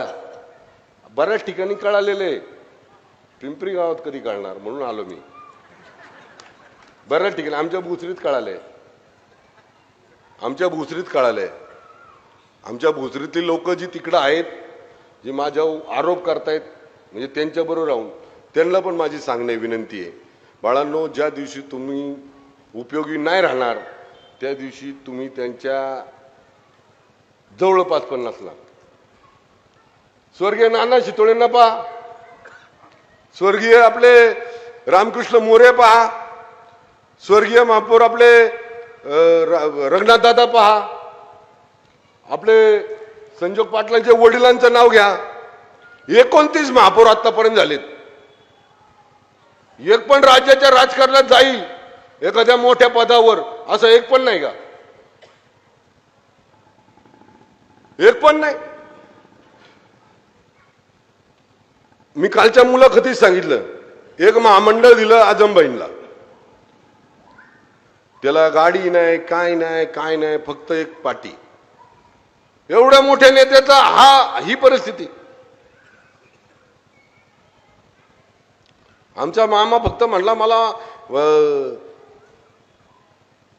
बऱ्याच ठिकाणी कळालेले, पिंपरी गावात कधी कळणार म्हणून आलो मी. बऱ्याच ठिकाणी आमच्या भोसरीत कळाले, आमच्या भोसरीत कळाले. आमच्या भोसरीतली लोक जी तिकडं आहेत, जे माझ्यावर आरोप करतायत, म्हणजे त्यांच्याबरोबर राहून त्यांना पण माझी सांगणे विनंती आहे, बाळांनो, ज्या दिवशी तुम्ही उपयोगी नाही राहणार त्या दिवशी तुम्ही त्यांच्या जवळपास पण नसला. स्वर्गीय नाना शितोळेंना पहा, स्वर्गीय आपले रामकृष्ण मोरे पहा, स्वर्गीय महापौर आपले रंगनाथ दादा पहा, आपले संजोग पाटलांच्या वडिलांचं नाव घ्या. 29 महापौर आतापर्यंत झालेत. एक पण राज्याच्या राजकारणात जाईल एखाद्या मोठ्या पदावर असं एक पण नाही का? एक पण नाही. मी कालच्या मुलाखतीत सांगितलं, एक महामंडळ दिलं आजमबाईंना, त्याला गाडी नाही, काय नाही, काय नाही, फक्त एक पाटी. एवढ्या मोठ्या नेत्याचा ही परिस्थिती. आमचा मामा फक्त म्हणला मला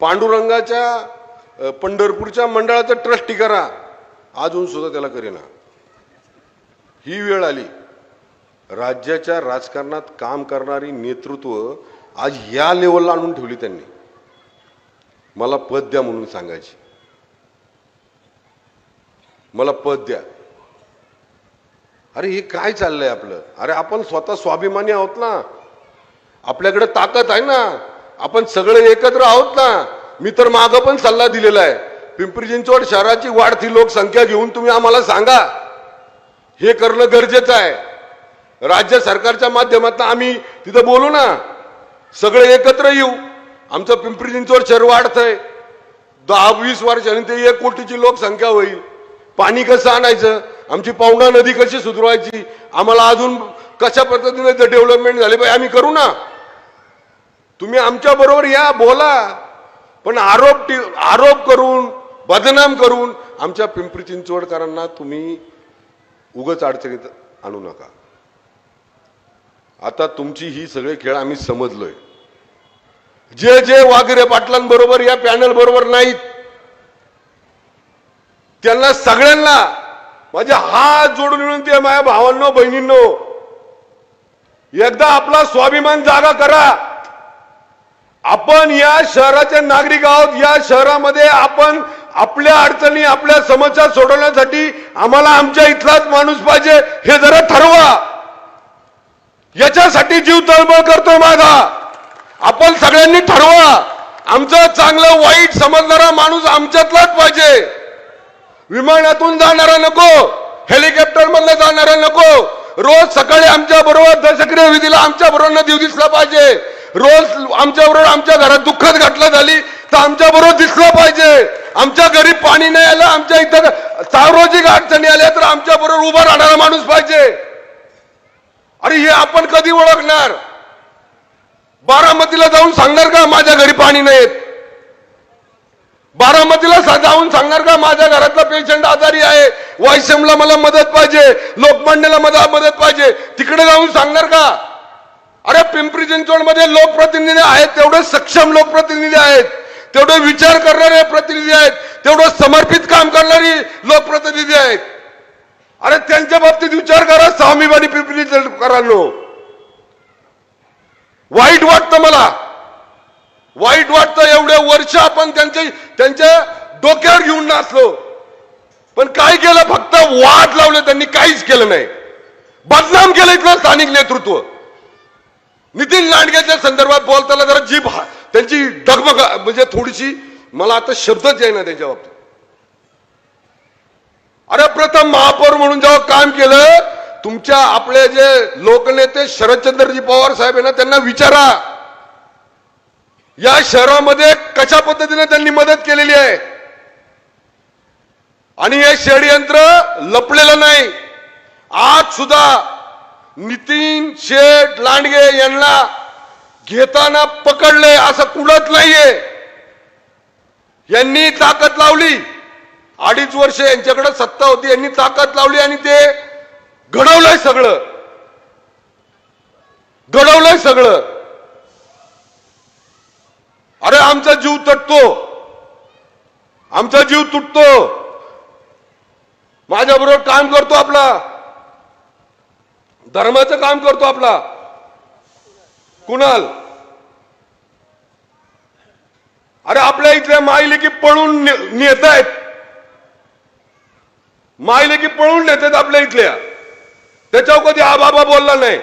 पांडुरंगाच्या पंढरपूरच्या मंडळाचं ट्रस्टी करा, अजून सुद्धा त्याला करेना. ही वेळ आली. राज्याच्या राजकारणात काम करणारी नेतृत्व आज या लेवलला आणून ठेवली त्यांनी. मला पद द्या म्हणून सांगायची, मला पद द्या. अरे हे काय चाललंय आपलं? अरे आपण स्वतः स्वाभिमानी आहोत ना, आपल्याकडे ताकद आहे ना, आपण सगळे एकत्र आहोत ना. मी तर मागं पण सल्ला दिलेला आहे, पिंपरी चिंचवड शहराची वाढती लोकसंख्या घेऊन तुम्ही आम्हाला सांगा, हे करणं गरजेचं आहे. राज्य सरकारच्या माध्यमातून आम्ही तिथं बोलू ना, सगळे एकत्र येऊ. आमचं पिंपरी चिंचवड शहर वाढतंय, 10-20 वर्षांनी ते 1 कोटीची लोकसंख्या होईल. पाणी कसं आणायचं? आमची पवना नदी कशी सुधारायची, आम्हाला अजून कशा पद्धतीने डेव्हलपमेंट झाली पाहिजे आम्ही करू ना. तुम्ही आमच्या बरोबर या बोला, पण आरोप करून बदनाम करून आमच्या पिंपरी चिंचवडकरांना तुम्ही उगाच अडचणीत आणू नका. आता तुमची ही सगळे खेळ आम्ही समजलोय. जे जे वागिरे पाटलांबरोबर या पॅनल बरोबर नाहीत त्यांना सगळ्यांना माझे हात जोडून विनंती आहे, माझ्या भावांनो बहिणींनो, एकदा आपला स्वाभिमान जागा करा. आपण या शहराचे नागरिक आहोत. या शहरामध्ये आपण आपल्या अडचणी आपल्या समस्या सोडवण्यासाठी आम्हाला आमच्या इथलाच माणूस पाहिजे हे जरा ठरवा. याच्यासाठी जीव तळमळ करतोय माझा. आपण सगळ्यांनी ठरवा. आमचं चांगलं वाईट समजणारा माणूस आमच्यातलाच पाहिजे. विमानातून जाणारा नको, हेलिकॉप्टर मधनं जाणारा नको. रोज सकाळी आमच्या बरोबर दशक्रिया विधीला आमच्या बरोबर दिव दिसला पाहिजे. रोज आमच्या बरोबर आमच्या घरात दुःखद घटना झाली तर आमच्या बरोबर दिसला पाहिजे. आमच्या घरी पाणी नाही आलं, आमच्या इथं सार्वजनिक अडचणी आल्या तर आमच्या बरोबर उभा राहणारा माणूस पाहिजे. अरे हे आपण कधी ओळखणार? बारामतीला जाऊन सांगणार का माझ्या घरी पाणी नाहीत? बारामतीला जाऊन सांगणार का माझ्या घरातला पेशंट आजारी आहे, वायसमला मला मदत पाहिजे, लोकमान्यला मला मदत पाहिजे, तिकडे जाऊन सांगणार का? अरे पिंपरी चिंचवड मध्ये लोकप्रतिनिधी आहेत, तेवढे सक्षम लोकप्रतिनिधी आहेत, तेवढे विचार करणारे प्रतिनिधी आहेत, तेवढं समर्पित काम करणारी लोकप्रतिनिधी आहेत. अरे त्यांच्या बाबतीत विचार करा. स्वाभिमानी पिंपरी चिंचवडकरांनो, वाईट वाटतं मला, वाईट वाटतं. एवढे वर्ष आपण त्यांच्या डोक्यावर घेऊन नाचलो, पण काय केलं? फक्त वाद लावले, त्यांनी काहीच केलं नाही. बदनाम केलं इथलं स्थानिक नेतृत्व. नितीन लांडगेच्या संदर्भात बोलताना जरा जीभ त्यांची डगमग म्हणजे थोडीशी मला आता शब्दच येईना त्यांच्या बाबतीत. अरे प्रथम महापौर म्हणून जेव्हा काम केलं, तुमच्या आपले जे लोकनेते शरदचंद्रजी पवार साहेब आहे ना, त्यांना विचारा या शहरामध्ये कशा पद्धतीने त्यांनी मदत केलेली आहे. आणि हे षडयंत्र लपलेलं नाही. आज सुद्धा नितीन शेठ लांडगे यांना घेताना पकडले असं कुठंच नाहीये. यांनी ताकद लावली. 2.5 वर्ष यांच्याकडे सत्ता होती, यांनी ताकद लावली आणि ते घडवलंय सगळं, घडवलंय सगळं. अरे आमचा जीव तटतो, आमचा जीव तुटतो. माझ्या बरोबर काम करतो, आपला धर्माचं काम करतो आपला कुणाल. अरे आपल्या इथल्या मायलेकी पळून नेत आहेत, मायलेकी पळून नेतात आपल्या इथल्या. त्याच्यावर कधी आबाबा बोलला नाही.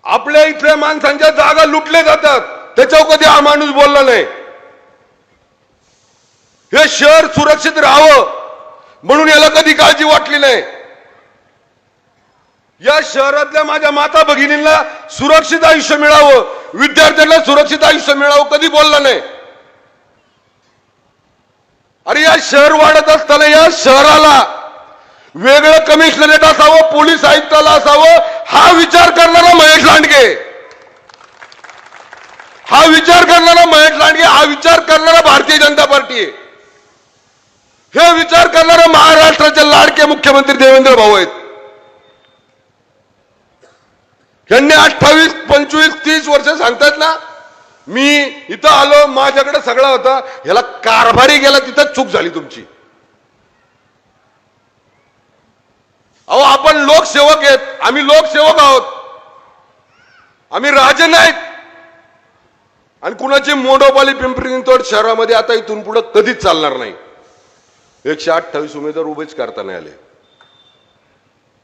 आपल्या इथल्या माणसांच्या जागा लुटल्या जातात, त्याच्यावर कधी हा माणूस बोलला नाही. हे शहर सुरक्षित राहावं म्हणून याला कधी काळजी वाटली नाही. या शहरातल्या माझ्या माता भगिनींना सुरक्षित आयुष्य मिळावं, विद्यार्थ्यांना सुरक्षित आयुष्य मिळावं कधी बोलला नाही. अरे या शहर वाढत असताना या शहराला वेगळं कमिशनरेट असावं, पोलीस आयुक्ताला असावं, हा विचार करणारा महेश लांडगे, हा विचार करणारा महेश लांडगे, हा विचार करणारा भारतीय जनता पार्टी आहे. हे विचार करणारे महाराष्ट्राचे लाडके मुख्यमंत्री देवेंद्र भाऊ आहेत. यांनी 28, 25, 30 वर्ष सांगतात ना, मी इथं आलो माझ्याकडे सगळं होतं, ह्याला कारभारी गेला तिथं चूक झाली तुमची. अहो आपण लोकसेवक आहेत, आम्ही लोकसेवक आहोत, आम्ही राजे नाहीत. आणि कुणाची मोनोपॉली पिंपरी चिंचवड शहरामध्ये आता इथून पुढे कधीच चालणार नाही. 128 उमेदवार उभेच करता नाही आले,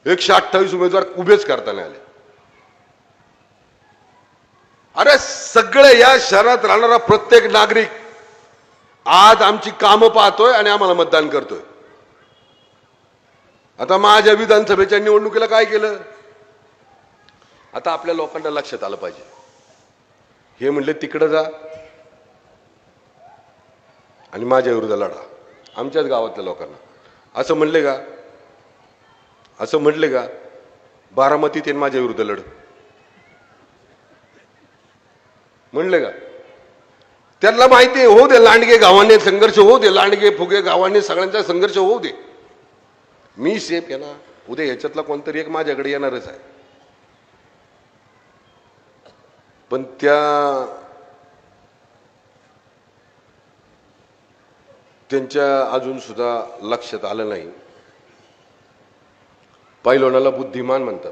128 उमेदवार उभेच करता नाही आले. अरे सगळे या शहरात राहणारा प्रत्येक नागरिक आज आमची कामं पाहतोय आणि आम्हाला मतदान करतोय. आता माझ्या विधानसभेच्या निवडणुकीला काय केलं? आता आपल्या लोकांना लक्षात आलं पाहिजे. हे म्हणले तिकडे जा आणि माझ्या विरुद्ध लढा. आमच्याच गावातल्या लोकांना असं म्हणले का? असं म्हटले का बारामतीत येईन माझ्या विरुद्ध लढ? म्हणले का? त्यांना माहिती आहे, होऊ दे लांडगे गावाने संघर्ष, होऊ दे लांडगे फुगे गावाने सगळ्यांचा संघर्ष होऊ दे, मी सेफ आहे ना. उद्या ह्याच्यातला कोणतरी एक माझ्याकडे येणारच आहे. पण त्यांच्या अजून सुद्धा लक्षात आलं नाही. पैलवानाला बुद्धिमान म्हणतात,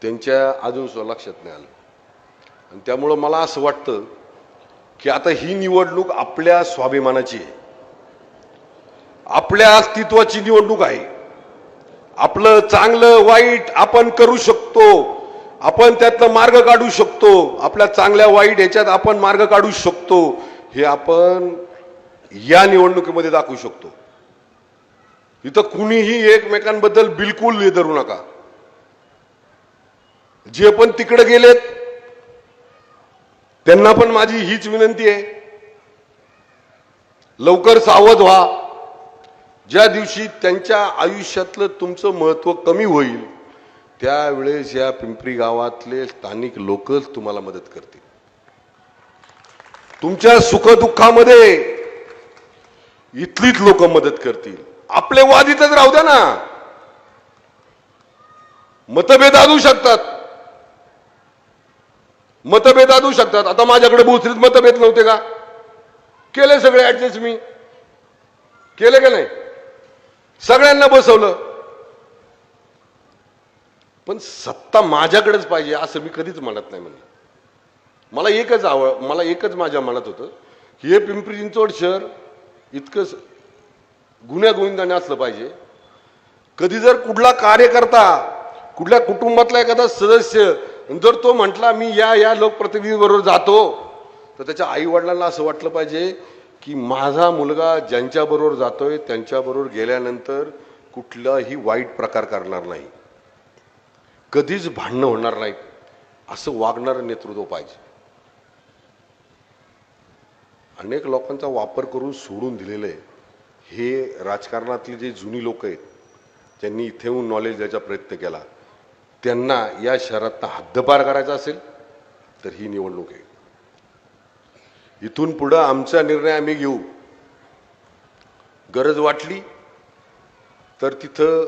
त्यांच्या अजून सुद्धा लक्षात नाही आलं. आणि त्यामुळं मला असं वाटतं की आता ही निवडणूक आपल्या स्वाभिमानाची आहे, आपल्या अस्तित्वाची निवडणूक आहे. आपलं चांगलं वाईट आपण करू शकतो, आपण त्यातनं मार्ग काढू शकतो, आपल्या चांगल्या वाईट ह्याच्यात आपण मार्ग काढू शकतो, हे आपण या निवडणुकीमध्ये दाखवू शकतो. इथं कुणीही एकमेकांबद्दल बिलकुल धरू नका. जे पण तिकडे गेलेत त्यांना पण माझी हीच विनंती आहे, लवकर सावध व्हा. ज्या दिवशी त्यांच्या आयुष्यातलं तुमचं महत्व कमी होईल त्यावेळेस या पिंपरी गावातले स्थानिक लोकच तुम्हाला मदत करतील. तुमच्या सुखदुःखामध्ये इथलीच लोक मदत करतील. आपले वाद इथंच राहू द्या ना, मतभेद असू शकतात, मतभेद असू शकतात. आता माझ्याकडे भोसरीत मतभेद नव्हते का? केले सगळे ऍडजस्ट, मी केले का नाही? सगळ्यांना बसवलं. पण सत्ता माझ्याकडेच पाहिजे असं मी कधीच म्हणत नाही. मला एकच माझ्या मनात होतं की हे पिंपरी चिंचवड शहर इतकं गुन्ह्या गोविंदाने असलं पाहिजे. कधी जर कुठला कार्यकर्ता, कुठल्या कुटुंबातला एखादा सदस्य जर तो म्हटला मी या लोकप्रतिनिधीबरोबर जातो, तर त्याच्या आई वडिलांना असं वाटलं पाहिजे की माझा मुलगा ज्यांच्याबरोबर जातोय त्यांच्याबरोबर गेल्यानंतर कुठलाही वाईट प्रकार करणार नाही, कधीच भांडणं होणार नाहीत, असं वागणारं नेतृत्व पाहिजे. अनेक लोकांचा वापर करून सोडून दिलेलं आहे. हे राजकारणातले जे जुनी लोक आहेत त्यांनी इथे येऊन नॉलेज द्यायचा प्रयत्न केला. त्यांना या शहरातनं हद्दपार करायचा असेल तर ही निवडणूक आहे. इथून पुढं आमचा निर्णय आम्ही घेऊ. गरज वाटली तर तिथं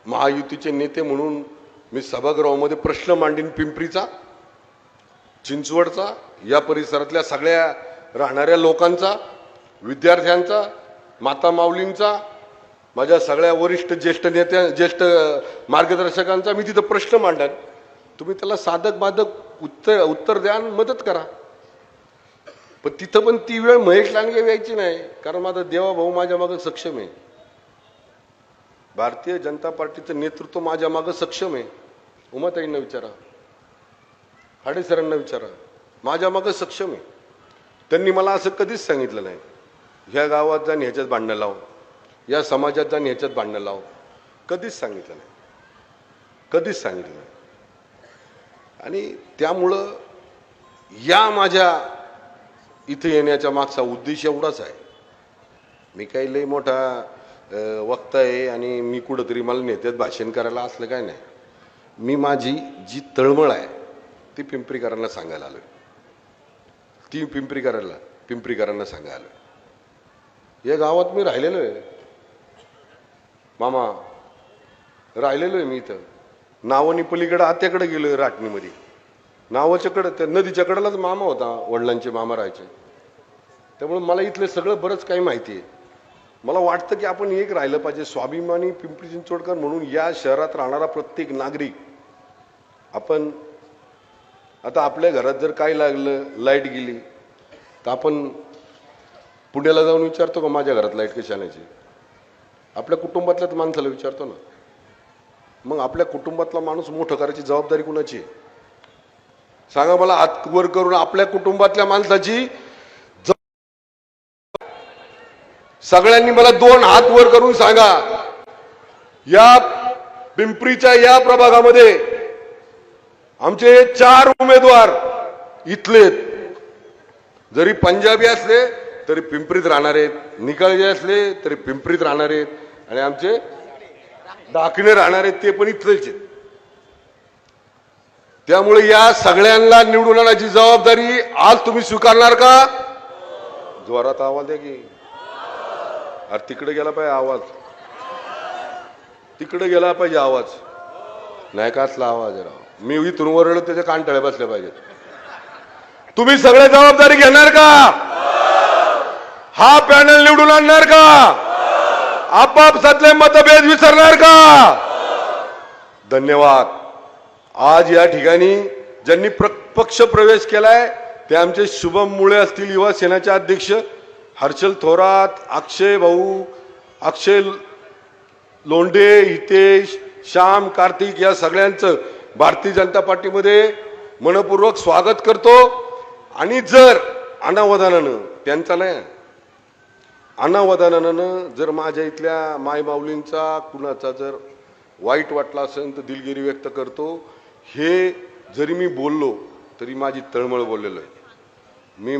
महायुतीचे नेते म्हणून मी सभागृहामध्ये प्रश्न मांडीन, पिंपरीचा, चिंचवडचा, या परिसरातल्या सगळ्या राहणाऱ्या लोकांचा, विद्यार्थ्यांचा, माता माऊलींचा, माझ्या सगळ्या वरिष्ठ ज्येष्ठ मार्गदर्शकांचा मी तिथं प्रश्न मांडन. तुम्ही त्याला साधक बाधक उत्तर द्या आणि मदत करा. पण तिथं पण ती वेळ महेश लांडगे यायची नाही, कारण माझा देवा भाऊ माझ्या मागे सक्षम आहे. भारतीय जनता पार्टीचं नेतृत्व माझ्या मागे सक्षम आहे. उमाताईंना विचारा, हाडे सरांना विचारा, माझ्या मागे सक्षम आहे. त्यांनी मला असं कधीच सांगितलं नाही ह्या गावात जाऊन ह्याच्यात भांडणं लाव, या समाजात जाऊन ह्याच्यात भांडणं लाव, कधीच सांगितलं नाही, कधीच सांगितलं नाही. आणि त्यामुळं या माझ्या इथे येण्याच्या मागचा उद्देश एवढाच आहे. मी काही लय मोठा वक्ता आहे आणि मी कुठंतरी मला नेत्यात भाषण करायला असलं काय नाही. मी माझी जी तळमळ आहे ती पिंपरीकरांना सांगायला आलोय, ती पिंपरीकरांना सांगायला आलोय. या गावात मी राहिलेलो आहे मामा, राहिलेलो आहे मी इथं. नावानी पलीकडे आत्याकडे गेलोय राटणीमध्ये, नावाच्याकडं त्या नदीच्या कडेलाच मामा होता, वडिलांचे मामा राहायचे. त्यामुळे मला इथलं सगळं बरंच काही माहिती आहे. मला वाटतं की आपण एक राहिलं पाहिजे, स्वाभिमानी पिंपरी चिंचवडकर म्हणून या शहरात राहणारा प्रत्येक नागरिक. आपण आता आपल्या घरात जर काय लागलं, लाईट गेली, तर आपण पुण्याला जाऊन विचारतो का माझ्या घरात लाईट कशी आणायची? आपल्या कुटुंबातल्याच माणसाला विचारतो ना. मग आपल्या कुटुंबातला माणूस मोठं करायची जबाबदारी कुणाची आहे? सांगा मला. हात वर करून आपल्या कुटुंबातल्या माणसाची सगळ्यांनी मला 2 हात वर करून सांगा. या पिंपरीच्या या प्रभागामध्ये आमचे 4 उमेदवार इथले, जरी पंजाबी असले तरी पिंपरीत राहणार आहेत, निकाळजे असले तरी पिंपरीत राहणार आहेत, आणि आमचे डाकणे राहणार आहेत ते पण इथलेच आहेत. त्यामुळे या सगळ्यांना निवडून आणण्याची जबाबदारी आज तुम्ही स्वीकारणार का? जोरात आवाज द्या की. अरे तिकडे गेला पाहिजे आवाज, तिकडे गेला पाहिजे आवाज, नाही का असला आवाज आहे राव. मी इथून वरडलो त्याच्या कानटळे बसले पाहिजेत. तुम्ही सगळे जबाबदारी घेणार का? हा पॅनल निवडून आणणार का? आपापसातले मतभेद विसरणार का? धन्यवाद. आज या ठिकाणी ज्यांनी पक्ष प्रवेश केलाय ते आमचे शुभम मुळे असतील, युवा सेनाचे अध्यक्ष हर्षल थोरात, अक्षय भाऊ, अक्षय लोंढे, हितेश, श्याम, कार्तिक, या सगळ्यांचं भारतीय जनता पार्टीमध्ये मनपूर्वक स्वागत करतो. आणि जर अनावधानानं त्यांचा नाही अनावधानानं जर माझ्या इथल्या मायमाऊलींचा कुणाचा जर वाईट वाटला असेल तर दिलगिरी व्यक्त करतो. हे जरी मी बोललो तरी माझी तळमळ बोललेलो आहे. मी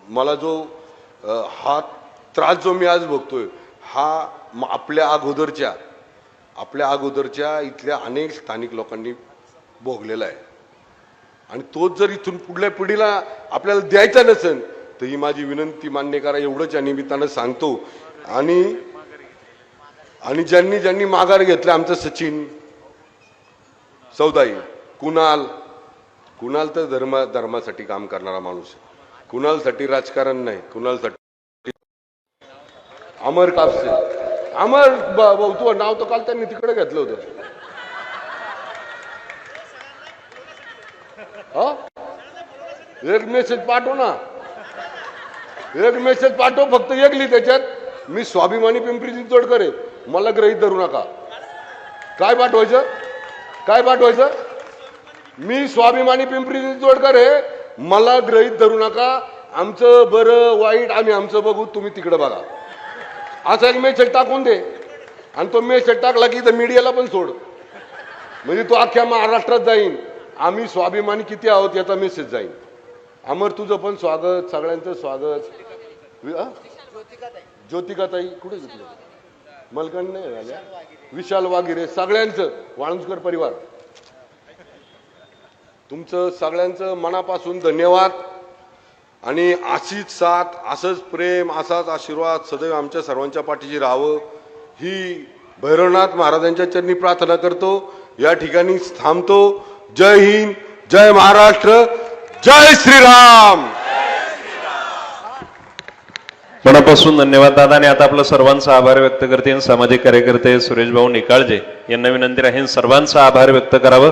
मला जो हा त्रास जो मी आज बघतोय हा आपल्या अगोदरच्या इथल्या अनेक स्थानिक लोकांनी भोगलेला आहे. आणि तोच जर इथून पुढल्या पिढीला आपल्याला द्यायचा नसेल तर ही माझी विनंती मान्य करा, एवढंच या निमित्तानं सांगतो. आणि ज्यांनी माघार घेतलं, आमचं सचिन सौदाई, कुणाल तर धर्मासाठी काम करणारा माणूस आहे. कुणालसाठी राजकारण नाही, कुणालसाठी. अमर कापसे, अमर भाऊ तू नाव तर काल त्यांनी तिकडे घेतलं होतं. एक मेसेज पाठव ना, एक मेसेज पाठव, फक्त एक लिही त्याच्यात, मी स्वाभिमानी पिंपरी चिंचवडकर आहे, मला गृहीत धरू नका. काय पाठवायचं? मी स्वाभिमानी पिंपरी चिंचवडकर आहे, मला गृहीत धरू नका. आमचं बरं वाईट आम्ही आमचं बघू, तुम्ही तिकडे बघा, असा एक मेसेज टाकून दे. आणि तो मेसेज टाकला की मीडियाला पण सोड, म्हणजे तो अख्ख्या महाराष्ट्रात जाईन आम्ही स्वाभिमानी किती आहोत याचा मेसेज जाईल. अमर तुझं पण स्वागत, सगळ्यांचं स्वागत. ज्योतिकाताई कुठे घेतलं? मलकण नाही झाल्या, विशाल वागिरे, सगळ्यांचं, वाळुंजकर परिवार, तुमचं सगळ्यांचं मनापासून धन्यवाद. आणि अशीच साथ, असंच प्रेम, असाच आशीर्वाद सदैव आमच्या सर्वांच्या पाठीशी राहावं ही भैरवनाथ महाराजांच्या चरणी प्रार्थना करतो. या ठिकाणी थांबतो. जय हिंद, जय महाराष्ट्र, जय श्रीराम. मनापासून धन्यवाद दादा. आणि आता आपलं सर्वांचा आभार व्यक्त करतील सामाजिक कार्यकर्ते सुरेश भाऊ निकाळजे यांना विनंती राहील सर्वांचा आभार व्यक्त करावं.